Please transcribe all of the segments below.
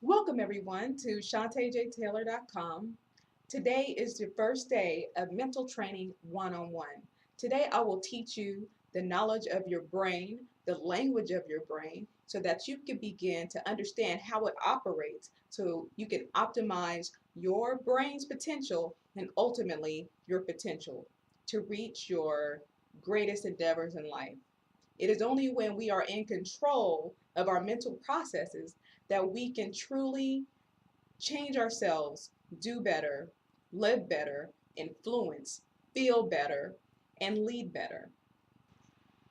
Welcome everyone to ShantaeJTaylor.com. Today is the first day of Mental Training One-on-One. Today I will teach you the knowledge of your brain, the language of your brain, so that you can begin to understand how it operates so you can optimize your brain's potential and ultimately your potential to reach your greatest endeavors in life. It is only when we are in control of our mental processes that we can truly change ourselves, do better, live better, influence, feel better, and lead better.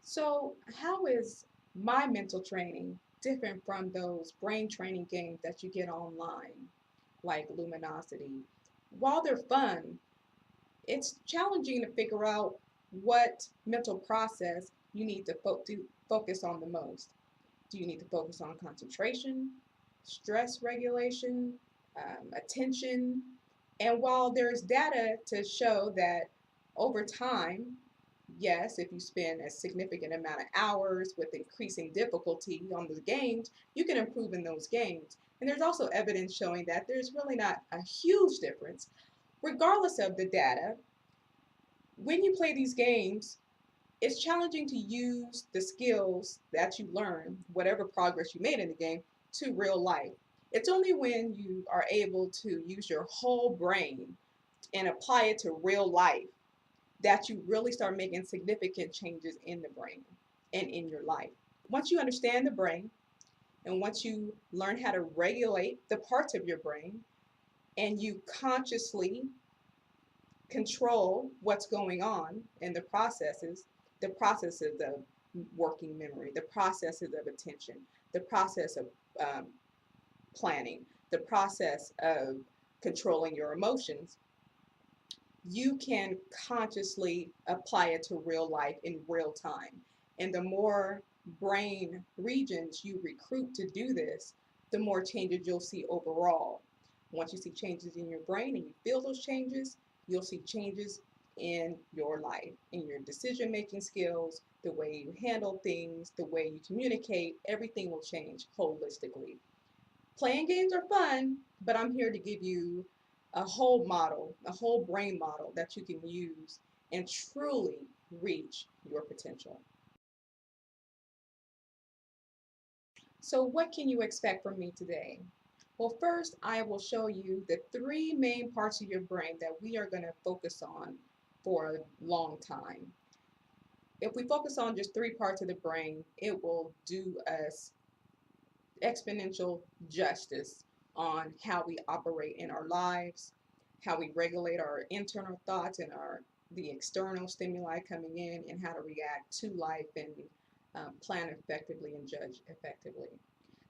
So, how is my mental training different from those brain training games that you get online, like Luminosity? While they're fun, it's challenging to figure out what mental process you need to focus on the most. Do you need to focus on concentration, stress regulation, attention? And while there's data to show that over time, yes, if you spend a significant amount of hours with increasing difficulty on the games, you can improve in those games. And there's also evidence showing that there's really not a huge difference. Regardless of the data, when you play these games, it's challenging to use the skills that you learn, whatever progress you made in the game, to real life. It's only when you are able to use your whole brain and apply it to real life that you really start making significant changes in the brain and in your life. Once you understand the brain and once you learn how to regulate the parts of your brain and you consciously control what's going on in the processes of working memory, the processes of attention, the process of um, planning, the process of controlling your emotions, you can consciously apply it to real life in real time. And the more brain regions you recruit to do this, the more changes you'll see overall. Once you see changes in your brain and you feel those changes, you'll see changes in your life, in your decision making skills, the way you handle things, the way you communicate, everything will change holistically. Playing games are fun, but I'm here to give you a whole model, a whole brain model that you can use and truly reach your potential. So what can you expect from me today? Well, first, I will show you the three main parts of your brain that we are going to focus on for a long time. If we focus on just three parts of the brain, it will do us exponential justice on how we operate in our lives, how we regulate our internal thoughts and the external stimuli coming in, and how to react to life and plan effectively and judge effectively.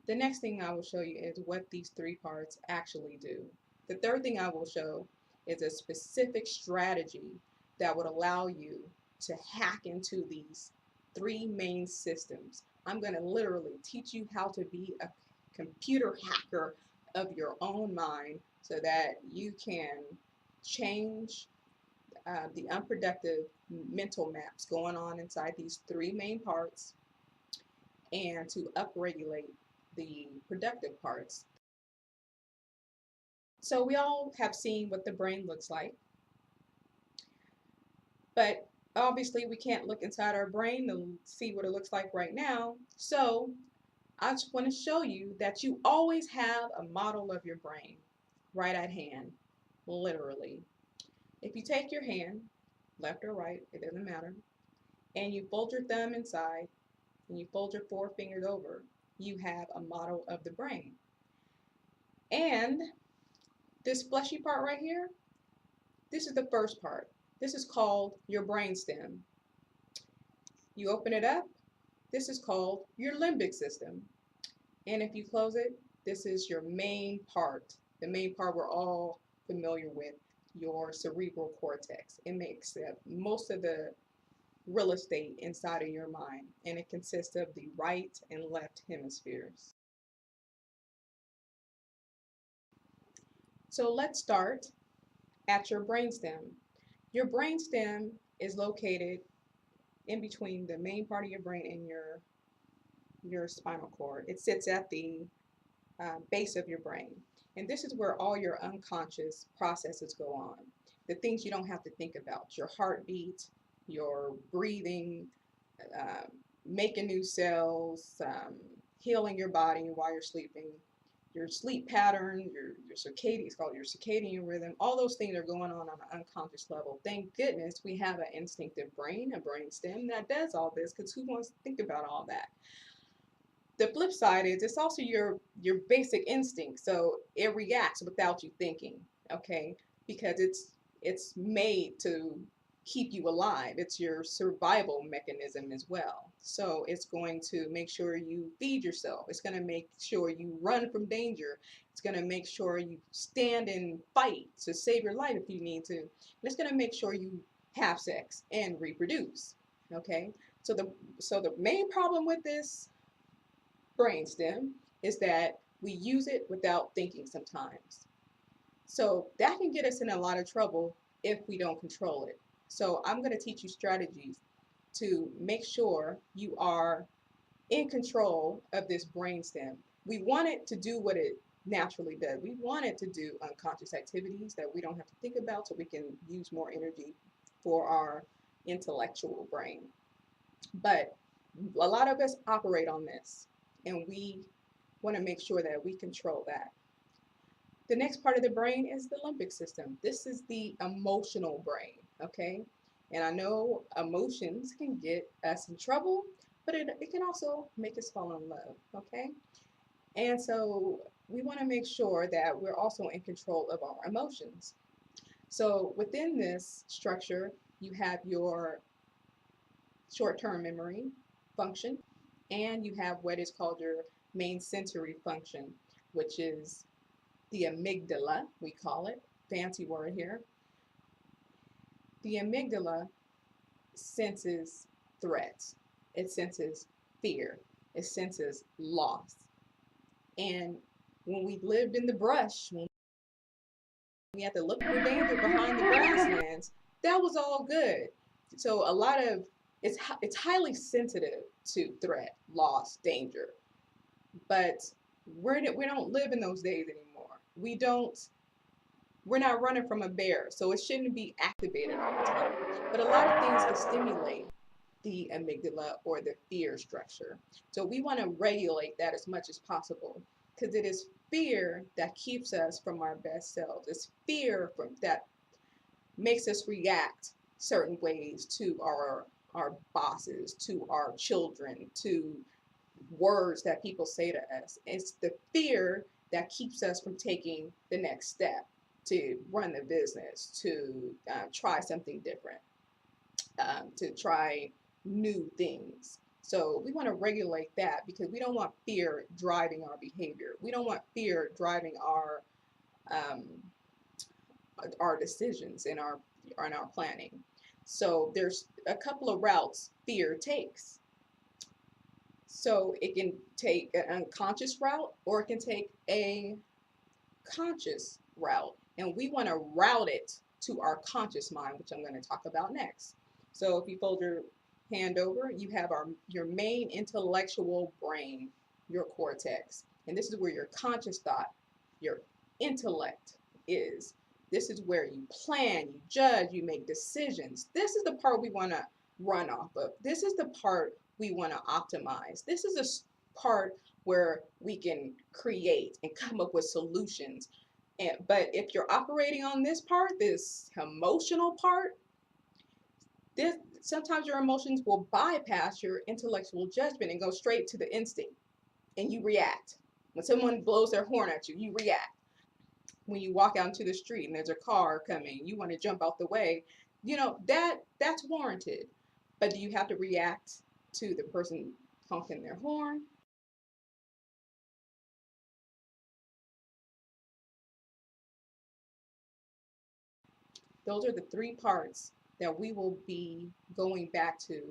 The next thing I will show you is what these three parts actually do. The third thing I will show is a specific strategy that would allow you to hack into these three main systems. I'm going to literally teach you how to be a computer hacker of your own mind so that you can change the unproductive mental maps going on inside these three main parts and to upregulate the productive parts. So we all have seen what the brain looks like, but obviously we can't look inside our brain to see what it looks like right now. So I just want to show you that you always have a model of your brain right at hand, literally. If you take your hand, left or right, it doesn't matter, and you fold your thumb inside and you fold your four fingers over, you have a model of the brain. And this fleshy part right here, this is the first part. This is called your brainstem. You open it up, this is called your limbic system. And if you close it, this is your main part, the main part we're all familiar with, your cerebral cortex. It makes up most of the real estate inside of your mind, and it consists of the right and left hemispheres. So let's start at your brainstem. Your brainstem is located in between the main part of your brain and your your spinal cord. It sits at the base of your brain. And this is where all your unconscious processes go on. The things you don't have to think about, your heartbeat, your breathing, um, making new cells, healing your body while you're sleeping, your sleep pattern, your circadian, it's called your circadian rhythm. All those things are going on an unconscious level. Thank goodness we have an instinctive brain, a brain stem that does all this, because who wants to think about all that? The flip side is it's also your basic instinct, so it reacts without you thinking, okay, because it's made to keep you alive. It's your survival mechanism as well. So it's going to make sure you feed yourself. It's going to make sure you run from danger. It's going to make sure you stand and fight to save your life if you need to. And it's going to make sure you have sex and reproduce. Okay, so the main problem with this brainstem is that we use it without thinking sometimes. So that can get us in a lot of trouble if we don't control it. So I'm going to teach you strategies to make sure you are in control of this brainstem. We want it to do what it naturally does. We want it to do unconscious activities that we don't have to think about, so we can use more energy for our intellectual brain. But a lot of us operate on this, and we want to make sure that we control that. The next part of the brain is the limbic system. This is the emotional brain, okay? And I know emotions can get us in trouble, but it can also make us fall in love, okay? And so we want to make sure that we're also in control of our emotions. So within this structure, you have your short-term memory function, and you have what is called your main sensory function, which is the amygdala, we call it, fancy word here. The amygdala senses threats, it senses fear, it senses loss. And when we lived in the brush, when we had to look for danger behind the grasslands, that was all good. So a lot of it's highly sensitive to threat, loss, danger. But we don't live in those days anymore. We're not running from a bear, so it shouldn't be activated all the time. But a lot of things can stimulate the amygdala or the fear structure. So we want to regulate that as much as possible, because it is fear that keeps us from our best selves. It's fear that makes us react certain ways to our bosses, to our children, to words that people say to us. It's the fear that keeps us from taking the next step to run the business, to try something different, to try new things. So we want to regulate that, because we don't want fear driving our behavior. We don't want fear driving um, our decisions in our planning. So there's a couple of routes fear takes. So it can take an unconscious route, or it can take a conscious route. And we want to route it to our conscious mind, which I'm going to talk about next. So if you fold your hand over, you have your main intellectual brain, your cortex. And this is where your conscious thought, your intellect is. This is where you plan, you judge, you make decisions. This is the part we want to run off of. This is the part we want to optimize. This is a part where we can create and come up with solutions. But if you're operating on this part, this emotional part, this sometimes your emotions will bypass your intellectual judgment and go straight to the instinct, and you react. When someone blows their horn at you, you react. When you walk out into the street and there's a car coming, you want to jump out the way. That's warranted. But do you have to react to the person honking their horn? Those are the three parts that we will be going back to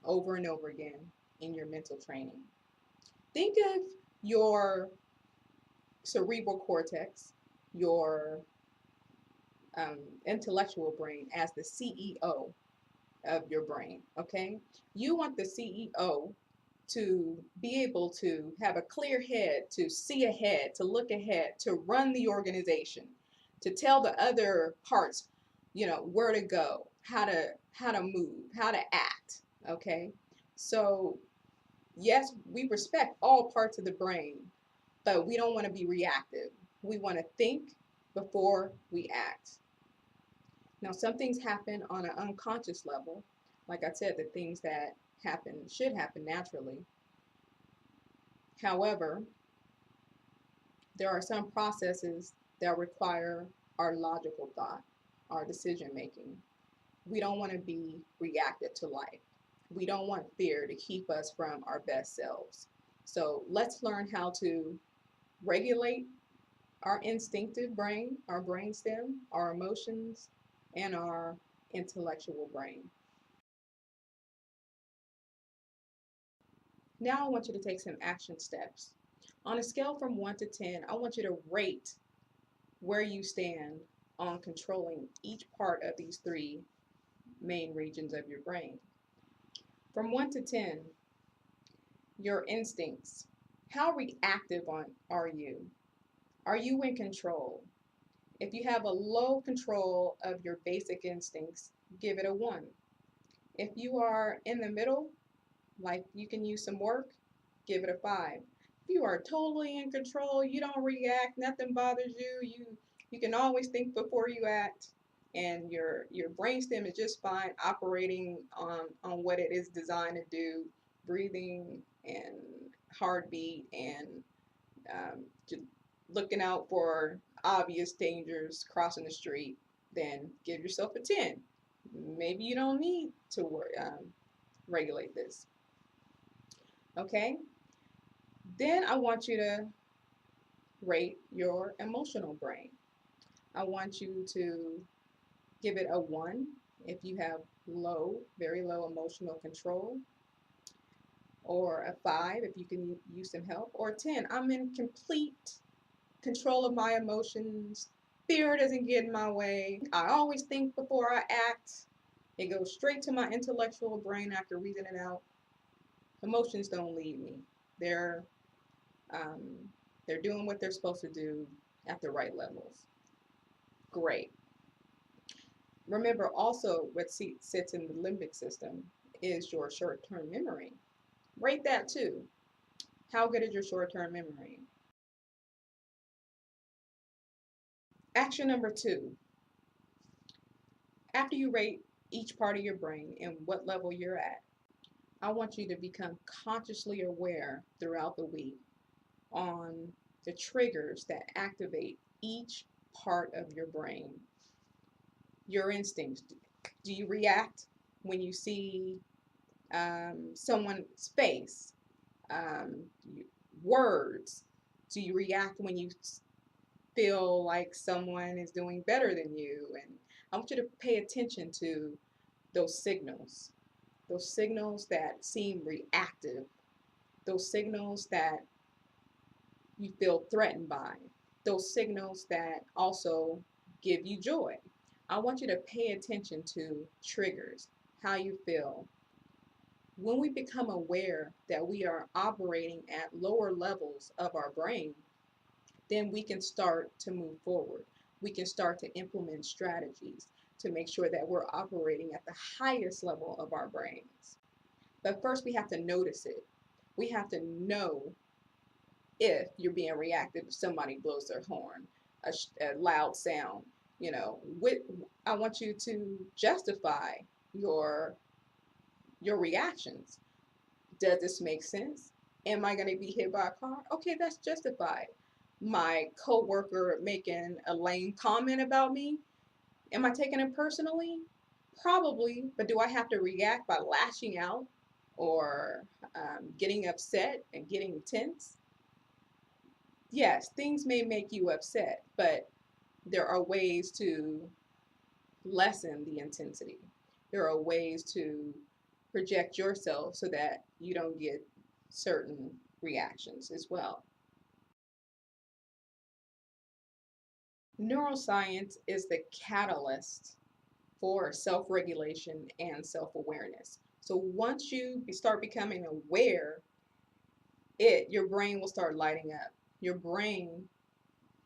over and over again in your mental training. Think of your cerebral cortex, your intellectual brain, as the CEO of your brain, okay? You want the CEO to be able to have a clear head, to see ahead, to look ahead, to run the organization, to tell the other parts, where to go, how to move, how to act. Okay? So, yes, we respect all parts of the brain, but we don't want to be reactive. We want to think before we act. Now, some things happen on an unconscious level. Like I said, the things that happen should happen naturally. However, there are some processes that require our logical thought, our decision making. We don't want to be reactive to life. We don't want fear to keep us from our best selves. So let's learn how to regulate our instinctive brain, our brainstem, our emotions, and our intellectual brain. Now I want you to take some action steps. On a scale from 1 to 10, I want you to rate where you stand on controlling each part of these three main regions of your brain. From 1 to 10, your instincts. How reactive are you? Are you in control? If you have a low control of your basic instincts, give it a 1. If you are in the middle, like you can use some work, give it a 5. If you are totally in control, you don't react, nothing bothers you can always think before you act, and your brainstem is just fine operating on what it is designed to do, breathing and heartbeat and just looking out for obvious dangers crossing the street, then give yourself a 10. Maybe you don't need to regulate this. Okay? Then I want you to rate your emotional brain. I want you to give it a 1 if you have low, very low emotional control, or a 5 if you can use some help, or a 10. I'm in complete control of my emotions. Fear doesn't get in my way. I always think before I act. It goes straight to my intellectual brain after reasoning it out. Emotions don't lead me. They're um, they're doing what they're supposed to do at the right levels. Great. Remember also what sits in the limbic system is your short-term memory. Rate that too. How good is your short-term memory? Action number 2. After you rate each part of your brain and what level you're at, I want you to become consciously aware throughout the week on the triggers that activate each part of your brain. Your instincts. Do you react when you see someone's face? Um, Words. Do you react when you feel like someone is doing better than you? And I want you to pay attention to those signals that seem reactive, those signals that you feel threatened by, those signals that also give you joy. I want you to pay attention to triggers, how you feel. When we become aware that we are operating at lower levels of our brain, then we can start to move forward. We can start to implement strategies to make sure that we're operating at the highest level of our brains. But first, we have to notice it. We have to know if you're being reactive, if somebody blows their horn, a loud sound. With, I want you to justify your your reactions. Does this make sense? Am I going to be hit by a car? Okay, that's justified. My coworker making a lame comment about me, am I taking it personally? Probably, but do I have to react by lashing out or getting upset and getting tense? Yes, things may make you upset, but there are ways to lessen the intensity. There are ways to project yourself so that you don't get certain reactions as well. Neuroscience is the catalyst for self regulation and self awareness. So once you start becoming aware your brain will start lighting up. Your brain,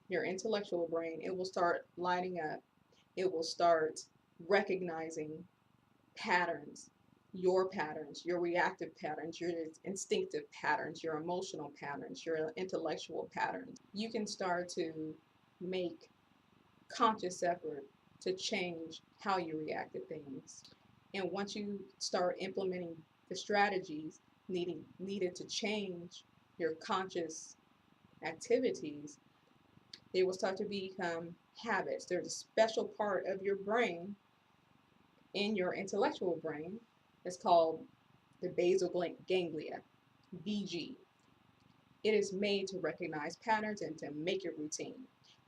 your intellectual brain, it will start lighting up. It will start recognizing patterns, your reactive patterns, your instinctive patterns, your emotional patterns, your intellectual patterns. You can start to make conscious effort to change how you react to things. And once you start implementing the strategies needed to change your conscious activities, they will start to become habits. There's a special part of your brain in your intellectual brain that's called the basal ganglia, BG. It is made to recognize patterns and to make it routine.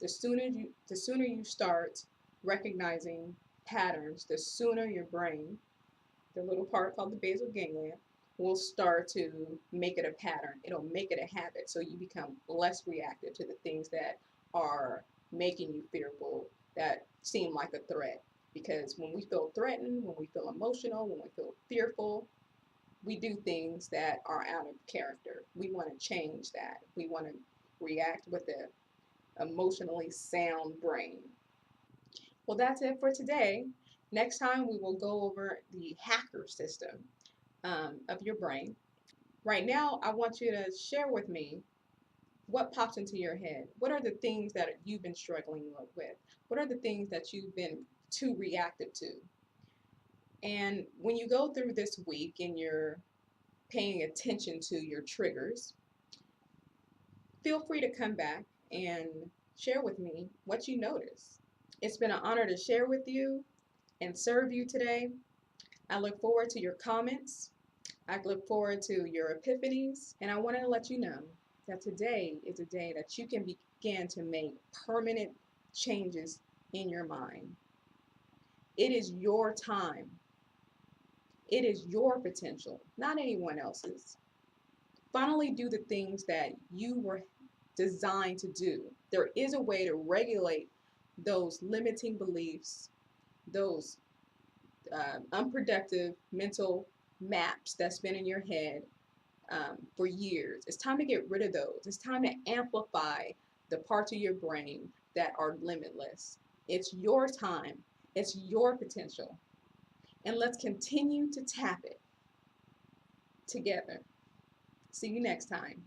The sooner you start recognizing patterns, the sooner your brain, the little part called the basal ganglia, will start to make it a pattern. It'll make it a habit, so you become less reactive to the things that are making you fearful, that seem like a threat. Because when we feel threatened, when we feel emotional, when we feel fearful, we do things that are out of character. We want to change that. We want to react with an emotionally sound brain. Well, that's it for today. Next time we will go over the hacker system of your brain. Right now, I want you to share with me what pops into your head. What are the things that you've been struggling with? What are the things that you've been too reactive to? And when you go through this week and you're paying attention to your triggers, feel free to come back and share with me what you notice. It's been an honor to share with you and serve you today. I look forward to your comments. I look forward to your epiphanies. And I want to let you know that today is a day that you can begin to make permanent changes in your mind. It is your time. It is your potential, not anyone else's. Finally, do the things that you were designed to do. There is a way to regulate those limiting beliefs, those unproductive mental maps that's been in your head for years. It's time to get rid of those. It's time to amplify the parts of your brain that are limitless. It's your time. It's your potential. And let's continue to tap it together. See you next time.